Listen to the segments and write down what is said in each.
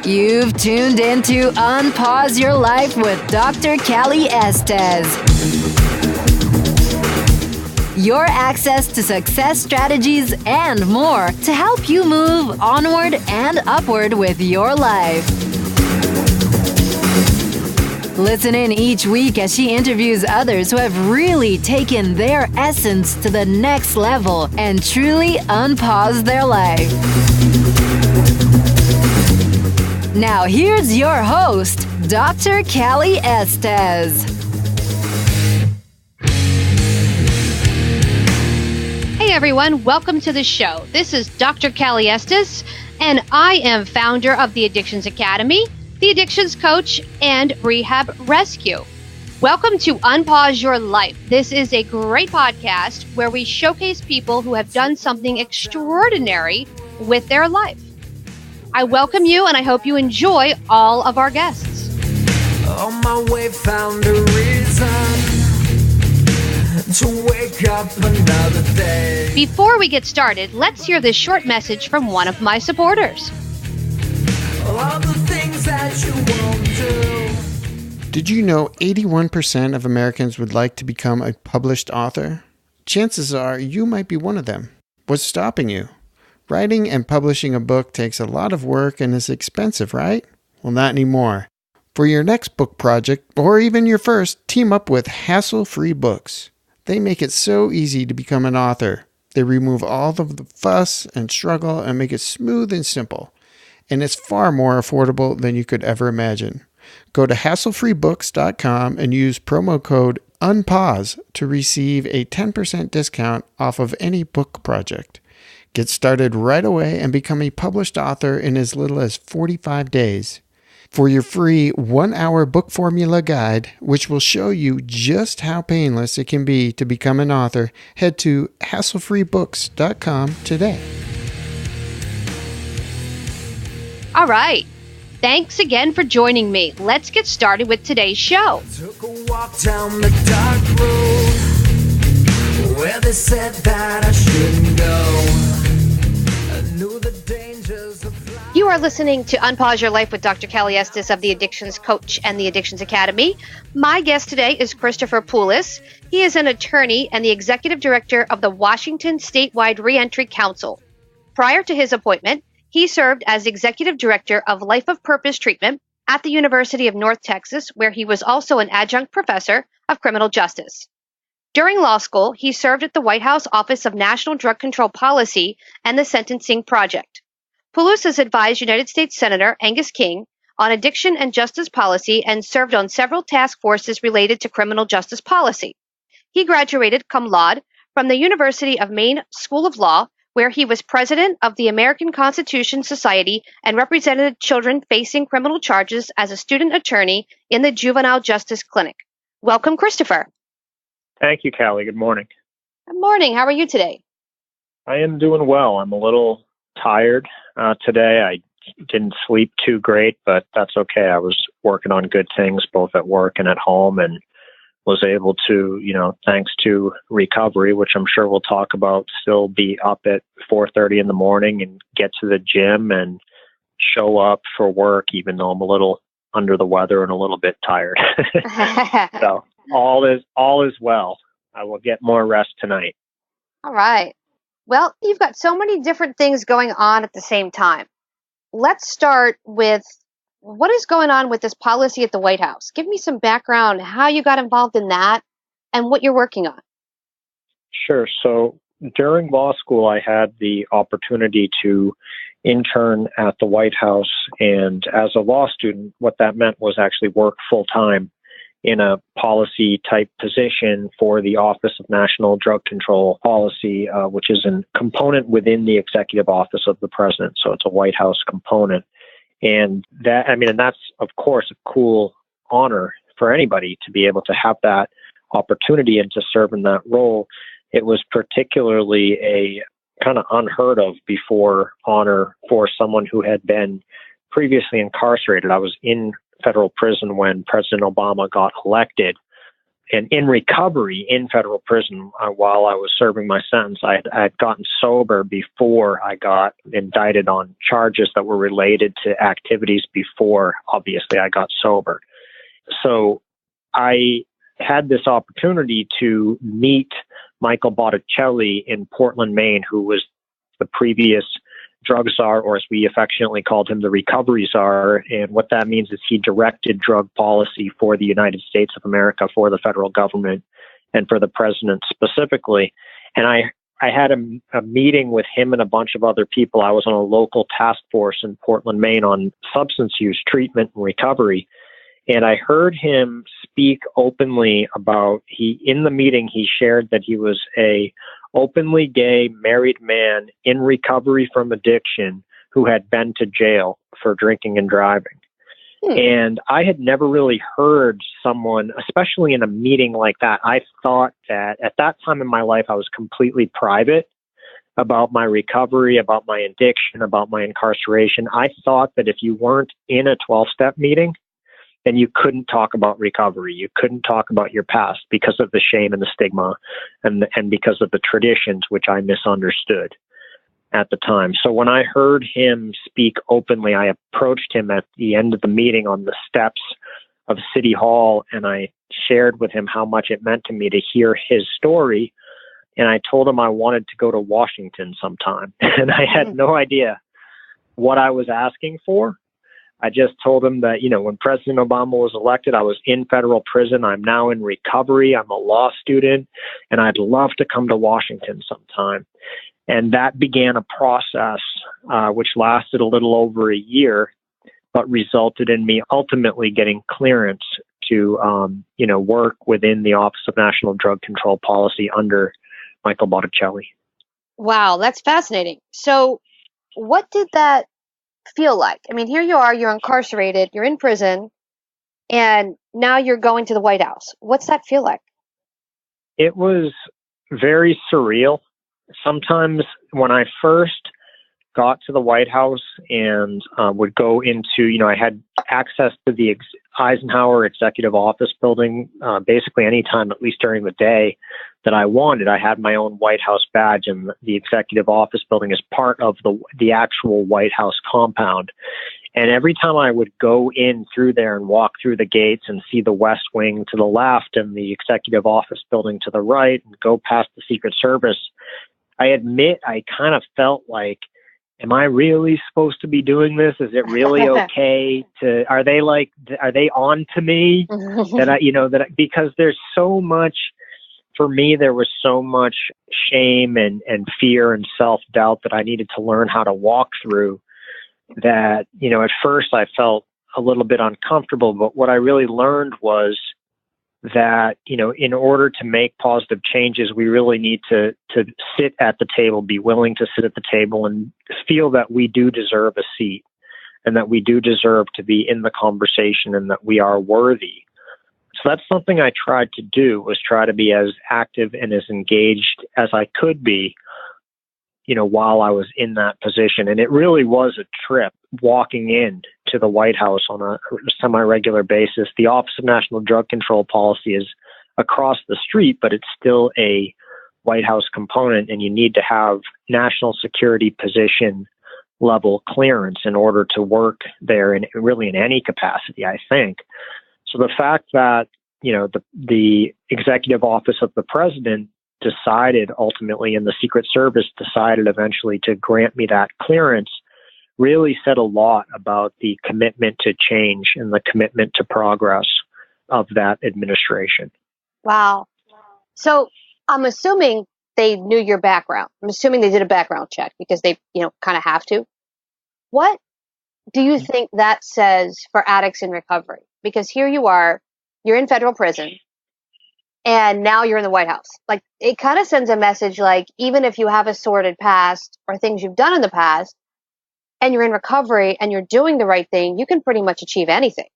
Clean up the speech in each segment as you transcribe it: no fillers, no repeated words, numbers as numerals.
You've tuned into Unpause Your Life with Dr. Cali Estes. Your access to success strategies and more to help you move onward and upward with your life. Listen in each week as she interviews others who have really taken their essence to the next level and truly unpaused their life. Now here's your host, Dr. Cali Estes. Hey everyone, welcome to the show. This is Dr. Cali Estes, and I am founder of the Addictions Academy, the Addictions Coach, and Rehab Rescue. Welcome to Unpause Your Life. This is a great podcast where we showcase people who have done something extraordinary with their life. I welcome you, and I hope you enjoy all of our guests. On my way, found a reason to wake up another day. Before we get started, let's hear this short message from one of my supporters. All the things that you won't do. Did you know 81% of Americans would like to become a published author? Chances are you might be one of them. What's stopping you? Writing and publishing a book takes a lot of work and is expensive, right? Well, not anymore. For your next book project, or even your first, team up with Hassle-Free Books. They make it so easy to become an author. They remove all of the fuss and struggle and make it smooth and simple. And it's far more affordable than you could ever imagine. Go to hasslefreebooks.com and use promo code UNPAUSE to receive a 10% discount off of any book project. Get started right away and become a published author in as little as 45 days. For your free 1-hour book formula guide, which will show you just how painless it can be to become an author, head to hasslefreebooks.com today. All right. Thanks again for joining me. Let's get started with today's show. Took a walk down the dark road where they said that I shouldn't go. I knew the dangers of life. You are listening to Unpause Your Life with Dr. Cali Estes of the Addictions Coach and the Addictions Academy. My guest today is Christopher Poulos. He is an attorney and the executive director of the Washington Statewide Reentry Council. Prior to his appointment, he served as executive director of Life of Purpose Treatment at the University of North Texas, where he was also an adjunct professor of criminal justice. During law school, he served at the White House Office of National Drug Control Policy and the Sentencing Project. Poulos has advised United States Senator Angus on addiction and justice policy and served on several task forces related to criminal justice policy. He graduated cum laude from the University of Maine School of Law, where he was president of the American Constitution Society and represented children facing criminal charges as a student attorney in the Juvenile Justice Clinic. Welcome, Christopher. Thank you, Callie. Good morning. Good morning. How are you today? I am doing well. I'm a little tired today. I didn't sleep too great, but that's okay. I was working on good things both at work and at home and was able to, thanks to recovery, which I'm sure we'll talk about, still be up at 4:30 in the morning and get to the gym and show up for work, even though I'm a little under the weather and a little bit tired. So all is well. I will get more rest tonight. All right. Well, you've got so many different things going on at the same time. Let's start with what is going on with this policy at the White House. Give me some background, how you got involved in that and what you're working on. Sure. So during law school, I had the opportunity to intern at the White House. And as a law student, what that meant was actually work full time in a policy type position for the Office of National Drug Control Policy, which is a component within the executive office of the president. So it's a White House component. And that's, of course, a cool honor for anybody to be able to have that opportunity and to serve in that role. It was particularly a kind of unheard of before honor for someone who had been previously incarcerated. I was in federal prison when President Obama got elected. and in recovery in federal prison while I was serving my sentence. I had gotten sober before I got indicted on charges that were related to activities before, obviously, I got sober. So I had this opportunity to meet Michael Botticelli in Portland, Maine, who was the previous drug czar, or as we affectionately called him, the recovery czar. And what that means is he directed drug policy for the United States of America, for the federal government, and for the president specifically. And I had a meeting with him and a bunch of other people. I was on a local task force in Portland, Maine on substance use treatment and recovery. And I heard him speak openly about, in the meeting, he shared that he was a openly gay married man in recovery from addiction who had been to jail for drinking and driving. And I had never really heard someone, especially in a meeting like that. I thought that at that time in my life, I was completely private about my recovery, about my addiction, about my incarceration. I thought that if you weren't in a 12-step meeting, then you couldn't talk about recovery. You couldn't talk about your past because of the shame and the stigma and because of the traditions, which I misunderstood at the time. So when I heard him speak openly, I approached him at the end of the meeting on the steps of City Hall, and I shared with him how much it meant to me to hear his story. And I told him I wanted to go to Washington sometime. And I had no idea what I was asking for. I just told him that, when President Obama was elected, I was in federal prison. I'm now in recovery. I'm a law student, and I'd love to come to Washington sometime. And that began a process which lasted a little over a year, but resulted in me ultimately getting clearance to, work within the Office of National Drug Control Policy under Michael Botticelli. Wow, that's fascinating. So what did that feel like? I mean, here you are, you're incarcerated, you're in prison, and now you're going to the White House. What's that feel like? It was very surreal. Sometimes when I first got to the White House and would go into, I had access to the Eisenhower Executive Office building basically anytime, at least during the day, that I wanted. I had my own White House badge, and the Executive Office building is part of the actual White House compound. And every time I would go in through there and walk through the gates and see the West Wing to the left and the Executive Office building to the right and go past the Secret Service, I admit I kind of felt like, am I really supposed to be doing this? Is it really okay are they on to me because there's so much, for me, there was so much shame and fear and self-doubt that I needed to learn how to walk through that, at first I felt a little bit uncomfortable, but what I really learned was that, in order to make positive changes, we really need to sit at the table, be willing to sit at the table and feel that we do deserve a seat and that we do deserve to be in the conversation and that we are worthy. So that's something I tried to do, was try to be as active and as engaged as I could be, while I was in that position. And it really was a trip walking in to the White House on a semi-regular basis. The Office of National Drug Control Policy is across the street, but it's still a White House component, and you need to have national security position level clearance in order to work there, and really in any capacity, I think. So the fact that, the Executive Office of the President decided ultimately, and the Secret Service decided eventually to grant me that clearance, really said a lot about the commitment to change and the commitment to progress of that administration. Wow. So I'm assuming they knew your background. I'm assuming they did a background check because they, kind of have to. What do you think that says for addicts in recovery? Because here you are, you're in federal prison, and now you're in the White House. Like, it kind of sends a message like, even if you have a sordid past or things you've done in the past, and you're in recovery and you're doing the right thing, you can pretty much achieve anything.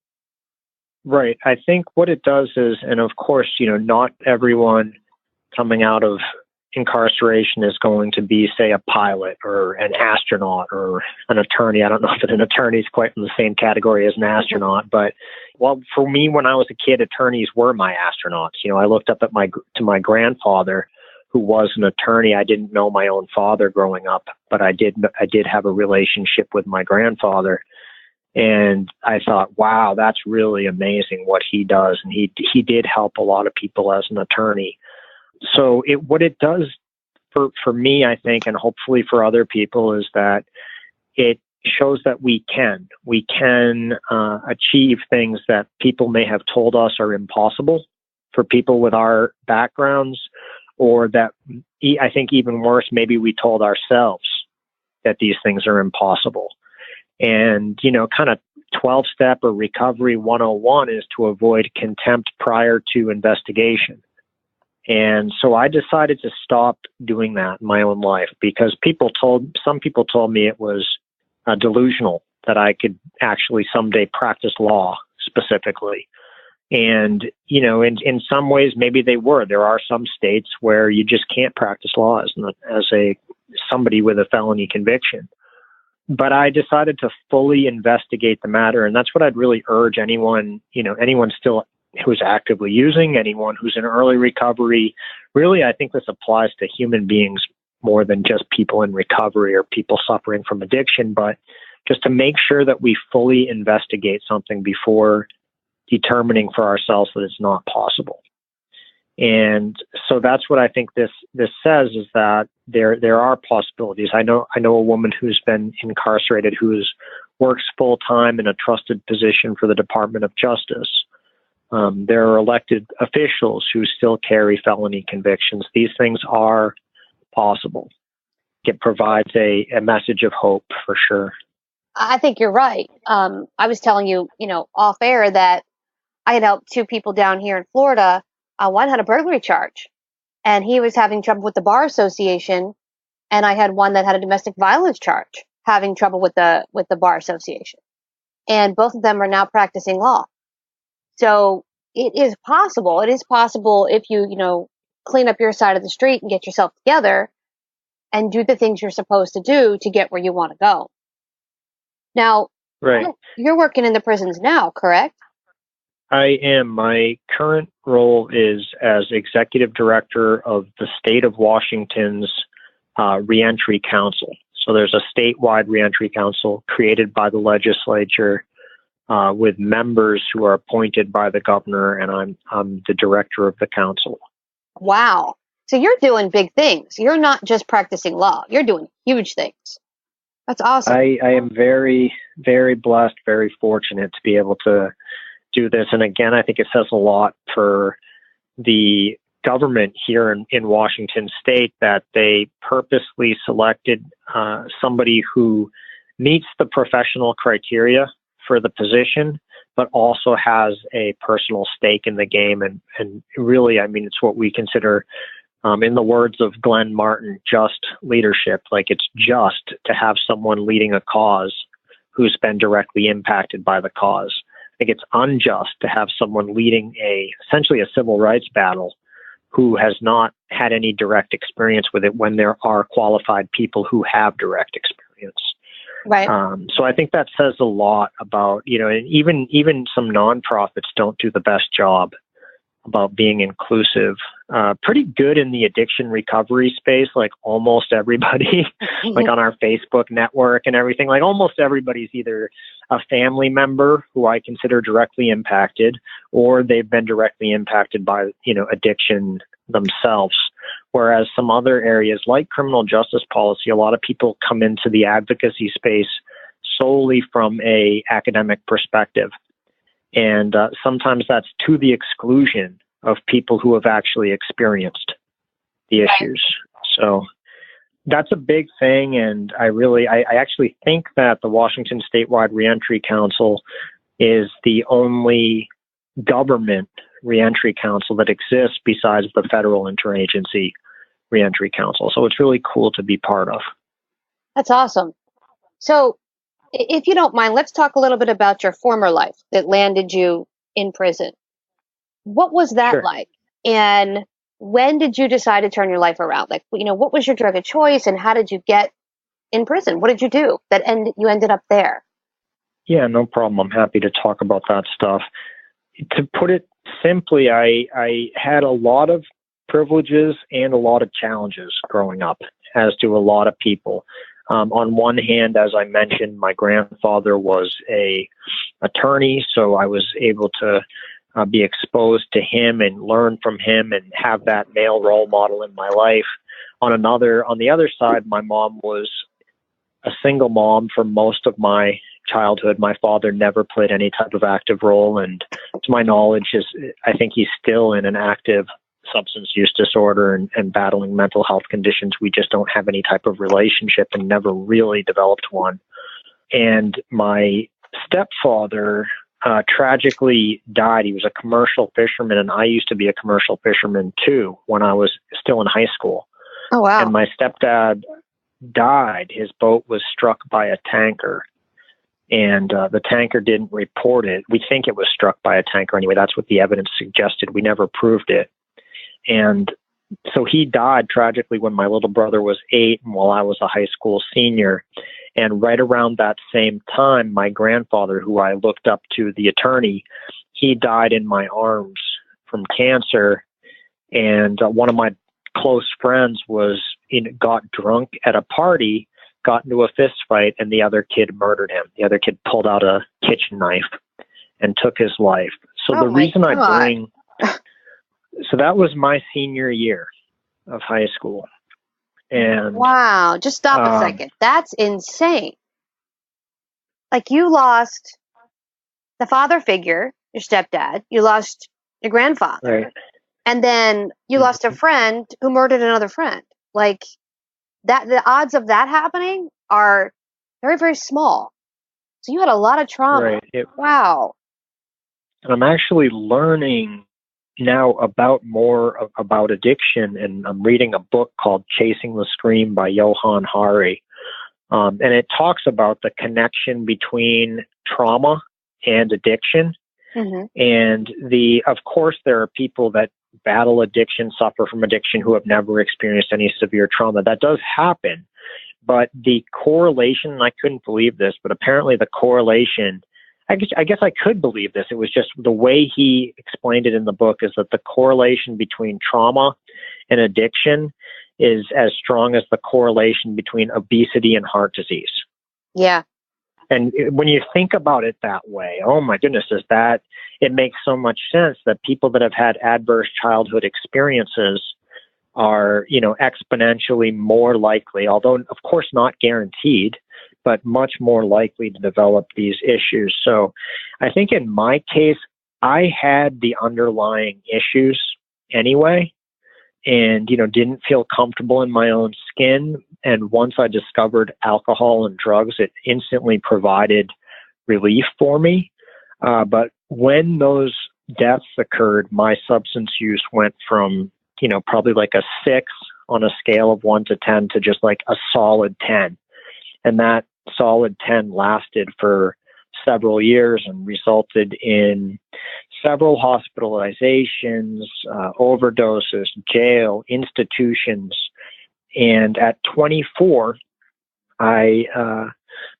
Right. I think what it does is, and of course, not everyone coming out of incarceration is going to be, say, a pilot or an astronaut or an attorney. I don't know if an attorney is quite in the same category as an astronaut, but, Well, for me, when I was a kid, attorneys were my astronauts. You know, I looked up at my grandfather, who was an attorney. I didn't know my own father growing up, but I did have a relationship with my grandfather. And I thought, wow, that's really amazing what he does. And he did help a lot of people as an attorney. So what it does for me, I think, and hopefully for other people, is that it shows that we can achieve things that people may have told us are impossible for people with our backgrounds, or that I think even worse, maybe we told ourselves that these things are impossible. And, you know, kind of 12-step or recovery 101 is to avoid contempt prior to investigation. And so I decided to stop doing that in my own life, because some people told me it was delusional that I could actually someday practice law specifically. And, you know, in some ways, maybe they were. There are some states where you just can't practice law as somebody with a felony conviction. But I decided to fully investigate the matter. And that's what I'd really urge anyone still who's actively using, anyone who's in early recovery. Really, I think this applies to human beings more than just people in recovery or people suffering from addiction, but just to make sure that we fully investigate something before determining for ourselves that it's not possible. And so that's what I think this says, is that there are possibilities. I know a woman who's been incarcerated works full time in a trusted position for the Department of Justice. There are elected officials who still carry felony convictions. These things are possible. It provides a message of hope for sure. I think you're right. I was telling you, off air that I had helped two people down here in Florida. One had a burglary charge, and he was having trouble with the Bar Association, and I had one that had a domestic violence charge, having trouble with the Bar Association, and both of them are now practicing law. So it is possible. It is possible if you clean up your side of the street and get yourself together and do the things you're supposed to do to get where you want to go. Now, right. You're working in the prisons now, correct? I am. My current role is as executive director of the state of Washington's Reentry Council. So there's a statewide reentry council created by the legislature with members who are appointed by the governor, and I'm the director of the council. Wow. So you're doing big things. You're not just practicing law. You're doing huge things. That's awesome. I am very, very blessed, very fortunate to be able to do this. And again, I think it says a lot for the government here in Washington State that they purposely selected somebody who meets the professional criteria for the position, but also has a personal stake in the game. And really, I mean, it's what we consider, in the words of Glenn Martin, just leadership. Like, it's just to have someone leading a cause who's been directly impacted by the cause. I think it's unjust to have someone leading essentially a civil rights battle who has not had any direct experience with it when there are qualified people who have direct experience. Right. So I think that says a lot about, and even some nonprofits don't do the best job about being inclusive. Pretty good in the addiction recovery space, like almost everybody, like on our Facebook network and everything, like almost everybody's either a family member who I consider directly impacted, or they've been directly impacted by, addiction themselves. Whereas some other areas like criminal justice policy, a lot of people come into the advocacy space solely from a academic perspective. And sometimes that's to the exclusion of people who have actually experienced the issues. So that's a big thing. And I actually think that the Washington Statewide Reentry Council is the only government reentry council that exists besides the federal interagency reentry council. So it's really cool to be part of. That's awesome. So if you don't mind, let's talk a little bit about your former life that landed you in prison. What was that Sure. like? And when did you decide to turn your life around? Like, what was your drug of choice and how did you get in prison? What did you do that you ended up there? Yeah, no problem. I'm happy to talk about that stuff. To put it simply, I had a lot of privileges and a lot of challenges growing up, as do a lot of people. On one hand, as I mentioned, my grandfather was a attorney, so I was able to be exposed to him and learn from him and have that male role model in my life. On the other side, my mom was a single mom for most of my childhood. My father never played any type of active role, and to my knowledge, I think he's still in an active substance use disorder and battling mental health conditions. We just don't have any type of relationship and never really developed one. And my stepfather tragically died. He was a commercial fisherman, and I used to be a commercial fisherman too when I was still in high school. Oh, wow. And my stepdad died. His boat was struck by a tanker, and the tanker didn't report it. We think it was struck by a tanker anyway. That's what the evidence suggested. We never proved it. And so he died tragically when my little brother was 8 and while I was a high school senior. And right around that same time, my grandfather, who I looked up to, the attorney, he died in my arms from cancer. And one of my close friends got drunk at a party, got into a fist fight, and the other kid murdered him. The other kid pulled out a kitchen knife and took his life. So the reason so that was my senior year of high school. And wow, just stop a second. That's insane. Like, you lost the father figure, your stepdad, you lost your grandfather, right. And then you lost a friend who murdered another friend. Like, that, the odds of that happening are very, very small. So you had a lot of trauma. Right. Wow. And I'm actually learning now more about addiction, and I'm reading a book called Chasing the Scream by Johann Hari. And it talks about the connection between trauma and addiction. Mm-hmm. And of course, there are people that battle addiction, suffer from addiction, who have never experienced any severe trauma. That does happen. But the correlation, and I couldn't believe this, but apparently the correlation, I guess I could believe this. It was just the way he explained it in the book, is that the correlation between trauma and addiction is as strong as the correlation between obesity and heart disease. Yeah. And when you think about it that way, oh my goodness, it makes so much sense that people that have had adverse childhood experiences are, exponentially more likely, although of course not guaranteed, but much more likely to develop these issues. So I think in my case, I had the underlying issues anyway, and, didn't feel comfortable in my own skin. And once I discovered alcohol and drugs, it instantly provided relief for me. But when those deaths occurred, my substance use went from, probably like a 6 on a scale of 1 to 10 to just like a solid 10. And that solid 10 lasted for several years and resulted in several hospitalizations, overdoses, jail, institutions. And at 24, I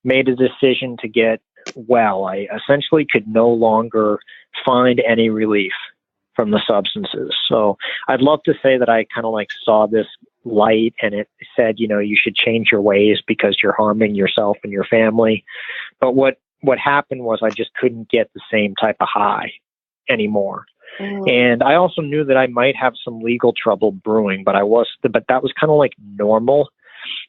made a decision to get well. I essentially could no longer find any relief from the substances. So I'd love to say that I kind of like saw this light and it said, you should change your ways because you're harming yourself and your family. But what happened was I just couldn't get the same type of high anymore. Mm. And I also knew that I might have some legal trouble brewing, but that was kind of like normal.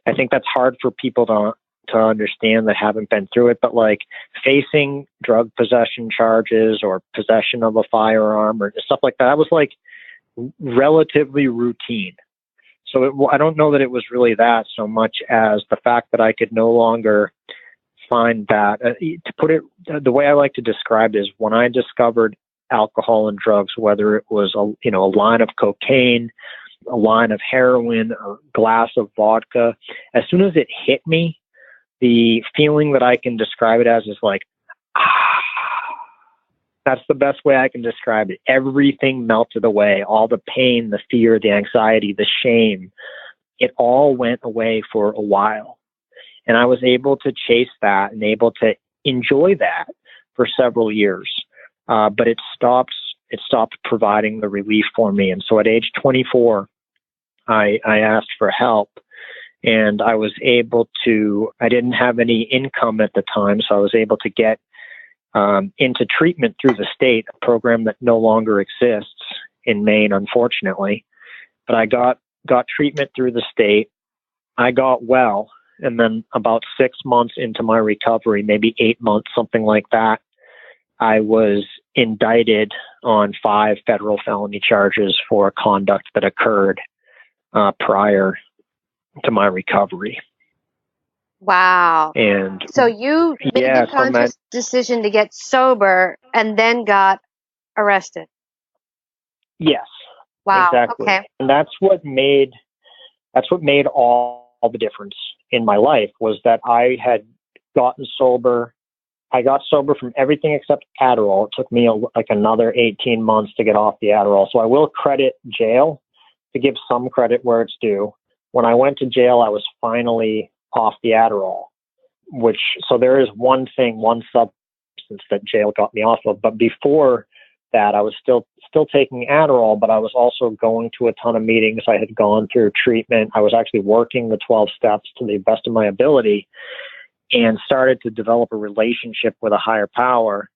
I think that's hard for people to understand that haven't been through it, but like facing drug possession charges or possession of a firearm or stuff like that was like relatively routine. So I don't know that it was really that so much as the fact that I could no longer find that. To put it the way I like to describe it is when I discovered alcohol and drugs, whether it was a line of cocaine, a line of heroin, a glass of vodka, as soon as it hit me, the feeling that I can describe it as is like, that's the best way I can describe it. Everything melted away, all the pain, the fear, the anxiety, the shame, it all went away for a while. And I was able to chase that and able to enjoy that for several years. But it stopped providing the relief for me. And so at age 24, I asked for help, and I didn't have any income at the time, so I was able to get into treatment through the state, a program that no longer exists in Maine, unfortunately. But I got treatment through the state. I got well, and then about 6 months into my recovery, maybe 8 months, something like that, I was indicted on 5 federal felony charges for conduct that occurred prior to my recovery. Wow. And so you made the conscious decision to get sober and then got arrested. Yes. Wow. Exactly. Okay. And that's what made all the difference in my life, was that I had gotten sober. I got sober from everything except Adderall. It took me another 18 months to get off the Adderall. So I will credit jail, to give some credit where it's due. When I went to jail, I was finally off the Adderall, so there is one substance that jail got me off of. But before that, I was still taking Adderall, but I was also going to a ton of meetings. I had gone through treatment. I was actually working the 12 steps to the best of my ability, and started to develop a relationship with a higher power.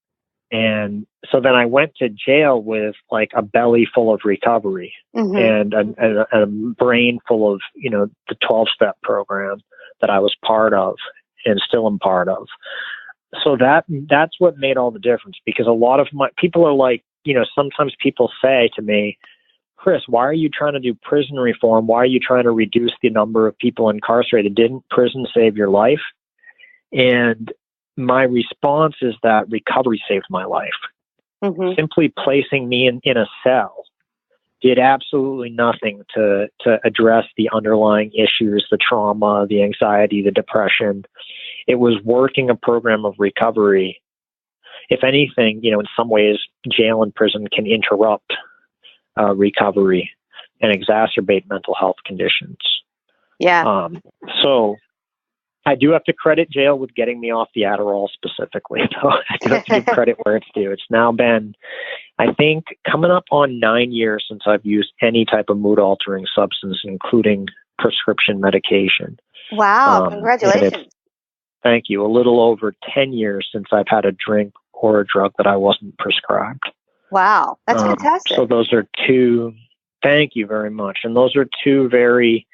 And so then I went to jail with like a belly full of recovery, and a brain full of, the 12-step program that I was part of and still am part of. So that's what made all the difference, because a lot of my people are like, sometimes people say to me, Chris, why are you trying to do prison reform? Why are you trying to reduce the number of people incarcerated? Didn't prison save your life? And my response is that recovery saved my life. Simply placing me in a cell did absolutely nothing to address the underlying issues, the trauma, the anxiety, the depression. It was working a program of recovery. If anything, in some ways, jail and prison can interrupt recovery and exacerbate mental health conditions. Yeah. So I do have to credit jail with getting me off the Adderall specifically, though. I do have to give credit where it's due. It's now been, I think, coming up on 9 years since I've used any type of mood-altering substance, including prescription medication. Wow, congratulations. Thank you. A little over 10 years since I've had a drink or a drug that I wasn't prescribed. Wow, that's fantastic. So those are two, thank you very much. And those are two very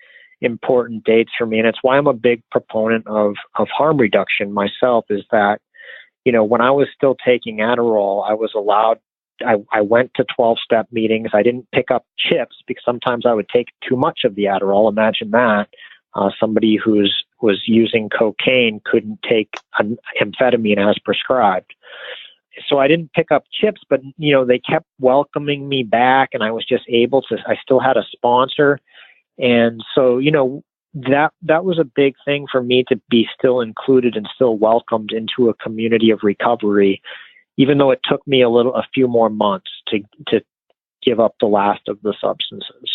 important dates for me. And it's why I'm a big proponent of harm reduction myself, is that, when I was still taking Adderall, I was allowed, I went to 12-step meetings. I didn't pick up chips because sometimes I would take too much of the Adderall. Imagine that. Somebody who was using cocaine couldn't take an amphetamine as prescribed. So I didn't pick up chips, but, they kept welcoming me back, and I was just able to, I still had a sponsor. And so, that was a big thing for me, to be still included and still welcomed into a community of recovery, even though it took me a few more months to give up the last of the substances.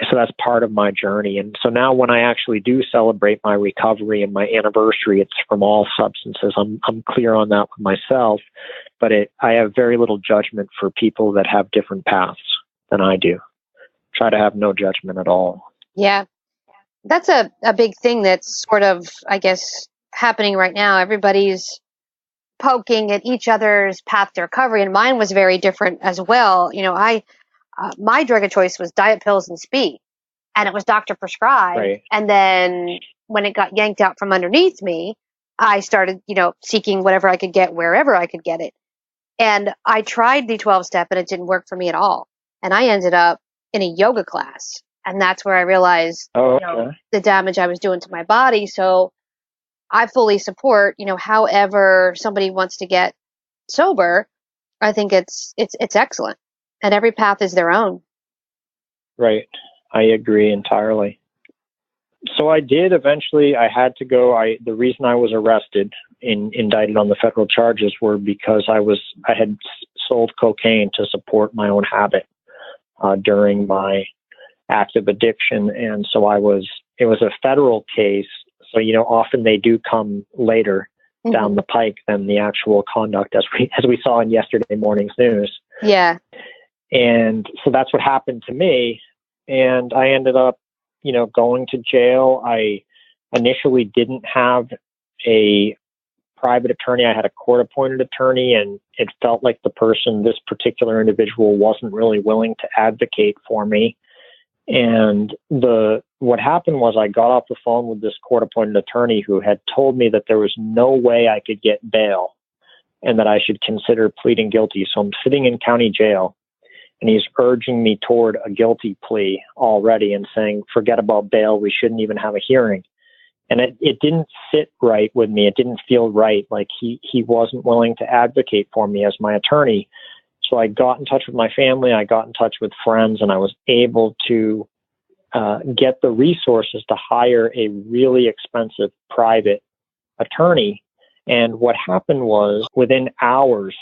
So that's part of my journey. And so now when I actually do celebrate my recovery and my anniversary, it's from all substances. I'm clear on that with myself, but I have very little judgment for people that have different paths than I do. Try to have no judgment at all. Yeah. That's a big thing that's sort of, I guess, happening right now. Everybody's poking at each other's path to recovery, and mine was very different as well. My drug of choice was diet pills and speed, and it was doctor prescribed. Right. And then when it got yanked out from underneath me, I started, seeking whatever I could get wherever I could get it. And I tried the 12-step, and it didn't work for me at all. And I ended up in a yoga class, and that's where I realized the damage I was doing to my body. So I fully support, however somebody wants to get sober. I think it's excellent. And every path is their own. Right. I agree entirely. So I did eventually, I had to go. The reason I was arrested and indicted on the federal charges were because I had sold cocaine to support my own habit during my active addiction. And so it was a federal case. So, often they do come later down the pike than the actual conduct as we saw in yesterday morning's news. Yeah. And so that's what happened to me. And I ended up, going to jail. I initially didn't have a private attorney. I had a court-appointed attorney, and it felt like this particular individual wasn't really willing to advocate for me. And what happened was I got off the phone with this court-appointed attorney who had told me that there was no way I could get bail and that I should consider pleading guilty. So I'm sitting in county jail, and he's urging me toward a guilty plea already and saying, forget about bail. We shouldn't even have a hearing. And it didn't sit right with me. It didn't feel right. Like he wasn't willing to advocate for me as my attorney. So I got in touch with my family. I got in touch with friends, and I was able to get the resources to hire a really expensive private attorney. And what happened was, within hours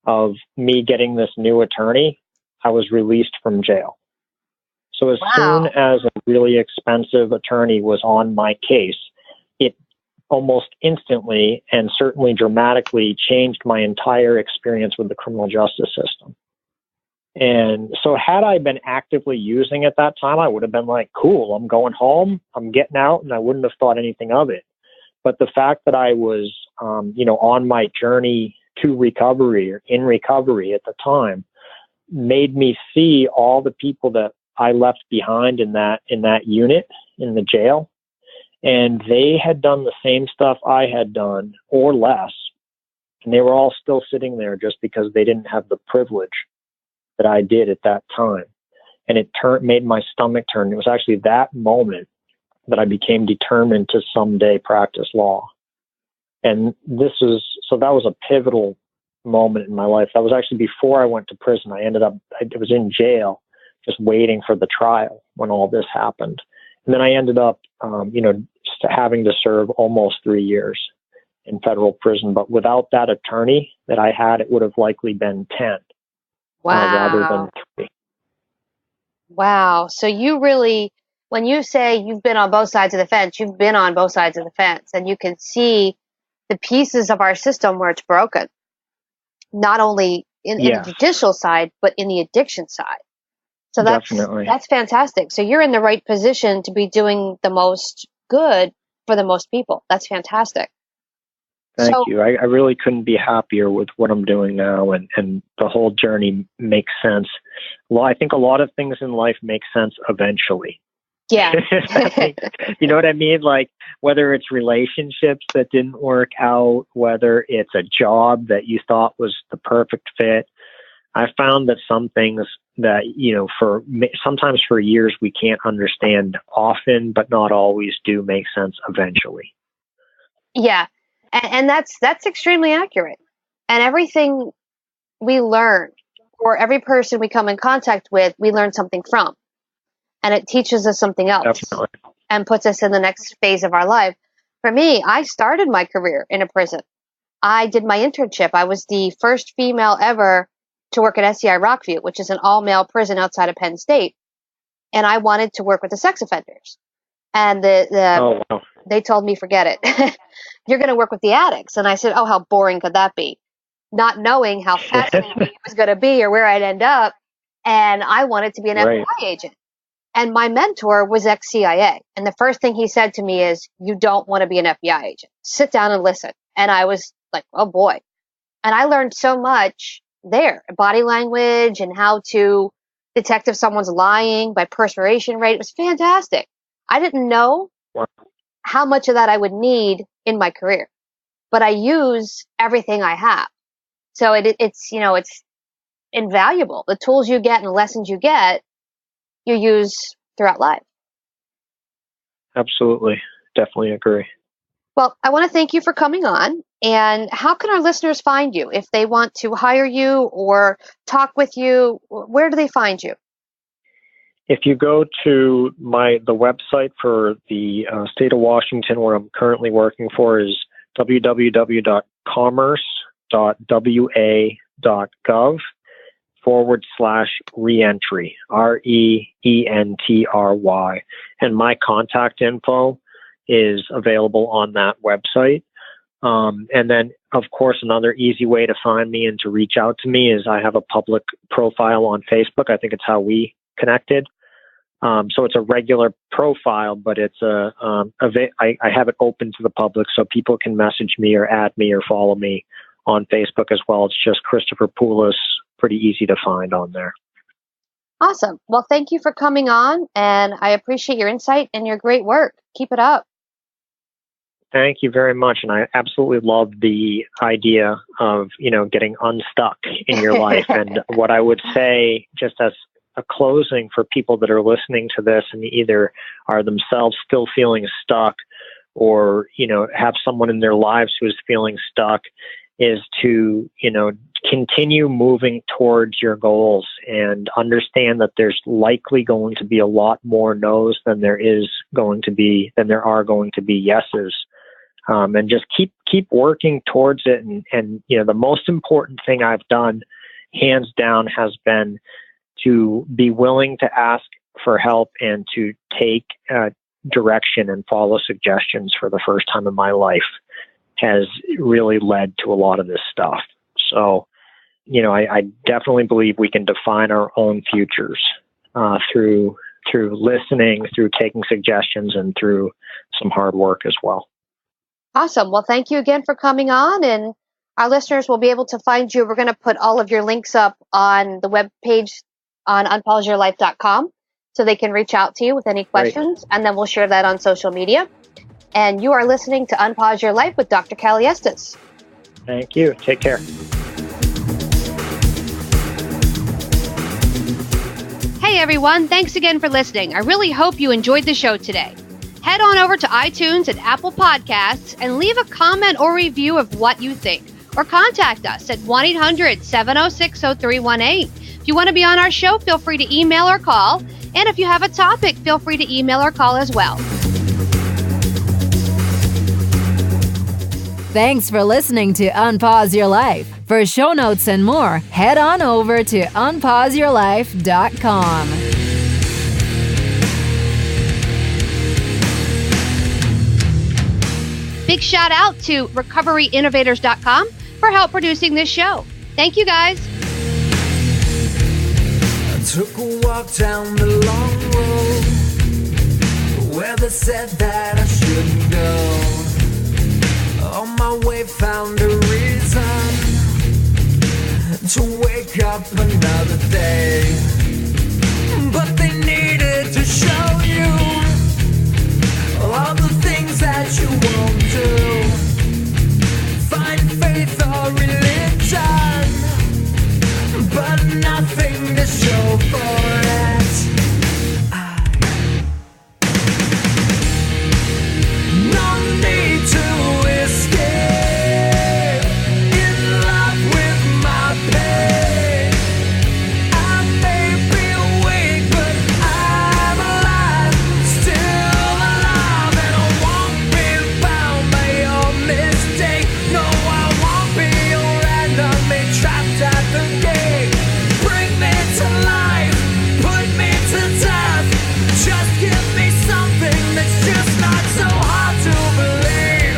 of me getting this new attorney, I was released from jail. So as soon as a really expensive attorney was on my case, it almost instantly and certainly dramatically changed my entire experience with the criminal justice system. And so had I been actively using at that time, I would have been like, cool, I'm going home, I'm getting out, and I wouldn't have thought anything of it. But the fact that I was, on my journey to recovery or in recovery at the time made me see all the people that I left behind in that unit, in the jail. And they had done the same stuff I had done or less. And they were all still sitting there just because they didn't have the privilege that I did at that time. And it made my stomach turn. It was actually that moment that I became determined to someday practice law. And that was a pivotal moment in my life. That was actually before I went to prison. I was in jail just waiting for the trial when all this happened. And then I ended up, having to serve almost 3 years in federal prison. But without that attorney that I had, it would have likely been 10 rather than 3. Wow. So you really, when you say you've been on both sides of the fence, you've been on both sides of the fence, and you can see the pieces of our system where it's broken, not only in the judicial side, but in the addiction side. So that's fantastic. So you're in the right position to be doing the most good for the most people. That's fantastic. Thank you. I really couldn't be happier with what I'm doing now, and the whole journey makes sense. Well, I think a lot of things in life make sense eventually. Yeah. You know what I mean? Like, whether it's relationships that didn't work out, whether it's a job that you thought was the perfect fit. I found that some things that, sometimes for years we can't understand often, but not always do make sense eventually. Yeah. And that's extremely accurate. And everything we learn, or every person we come in contact with, we learn something from. And it teaches us something else. Definitely. And puts us in the next phase of our life. For me, I started my career in a prison. I did my internship. I was the first female ever to work at SCI Rockview, which is an all-male prison outside of Penn State. And I wanted to work with the sex offenders. And they told me, forget it. You're going to work with the addicts. And I said, oh, how boring could that be? Not knowing how fascinating it was going to be or where I'd end up. And I wanted to be an FBI agent. And my mentor was ex-CIA. And the first thing he said to me is, you don't want to be an FBI agent. Sit down and listen. And I was like, oh boy. And I learned so much there, body language and how to detect if someone's lying by perspiration rate. It was fantastic. I didn't know how much of that I would need in my career, but I use everything I have. So it's invaluable. The tools you get and the lessons you get, you use throughout life. Absolutely. Definitely agree. Well, I want to thank you for coming on. And how can our listeners find you if they want to hire you or talk with you? Where do they find you? If you go to the website for the state of Washington, where I'm currently working for, is www.commerce.wa.gov/reentry, REENTRY. And my contact info is available on that website. And then, of course, another easy way to find me and to reach out to me is I have a public profile on Facebook. I think it's how we connected. So it's a regular profile, but it's I have it open to the public so people can message me or add me or follow me on Facebook as well. It's just Christopher Poulos, pretty easy to find on there. Awesome. Well, thank you for coming on, and I appreciate your insight and your great work. Keep it up. Thank you very much. And I absolutely love the idea of, getting unstuck in your life. And what I would say, just as a closing for people that are listening to this and either are themselves still feeling stuck or, have someone in their lives who is feeling stuck, is to, continue moving towards your goals and understand that there's likely going to be a lot more no's than there are going to be yeses. And just keep working towards it. And the most important thing I've done, hands down, has been to be willing to ask for help and to take direction and follow suggestions for the first time in my life has really led to a lot of this stuff. So, I definitely believe we can define our own futures through listening, through taking suggestions, and through some hard work as well. Awesome. Well, thank you again for coming on, and our listeners will be able to find you. We're going to put all of your links up on the webpage on unpauseyourlife.com so they can reach out to you with any questions, and then we'll share that on social media. And you are listening to Unpause Your Life with Dr. Cali Estes. Thank you. Take care. Hey, everyone. Thanks again for listening. I really hope you enjoyed the show today. Head on over to iTunes and Apple Podcasts and leave a comment or review of what you think. Or contact us at 1-800-706-0318. If you want to be on our show, feel free to email or call. And if you have a topic, feel free to email or call as well. Thanks for listening to Unpause Your Life. For show notes and more, head on over to unpauseyourlife.com. Big shout out to recoveryinnovators.com for help producing this show. Thank you, guys. I took a walk down the long road where they said that I shouldn't go. On my way found a reason to wake up another day. But they needed to show you all the things that you won't do. Find faith or religion, but nothing to show for it. No need to escape in love with my pain. I may be weak, but I'm alive, still alive, and I won't be bound by your mistake. No, I won't be your enemy, trapped at the gate. Bring me to life, put me to death. Just give me something that's just not so hard to believe.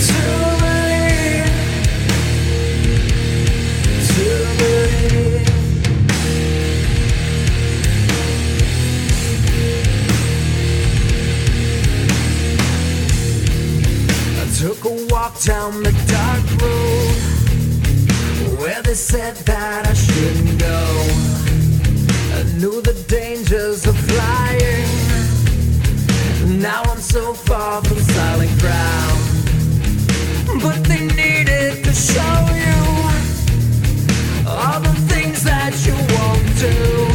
To believe. To believe. I took a walk down the dark road where they said that I shouldn't go. I knew the dangers of flying. Now I'm so far from solid ground. But they needed to show you all the things that you won't do.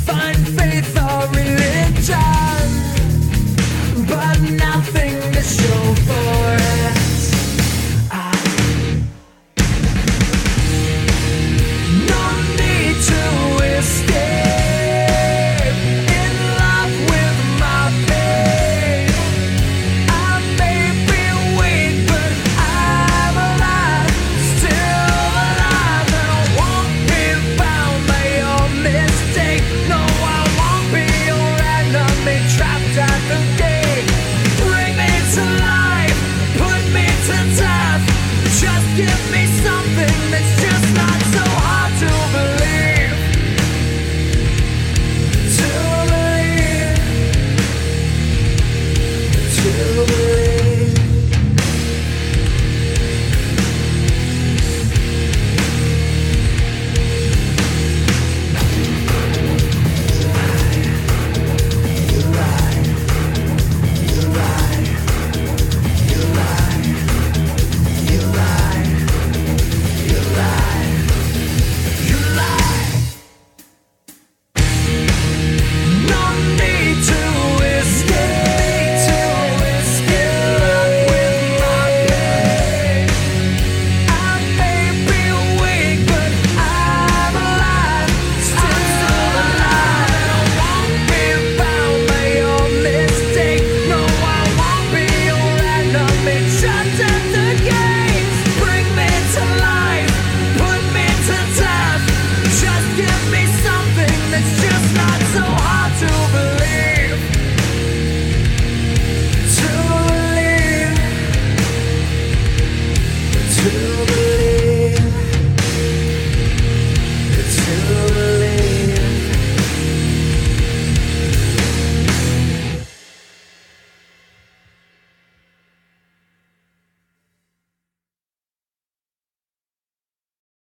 Find faith or religion, but nothing to show for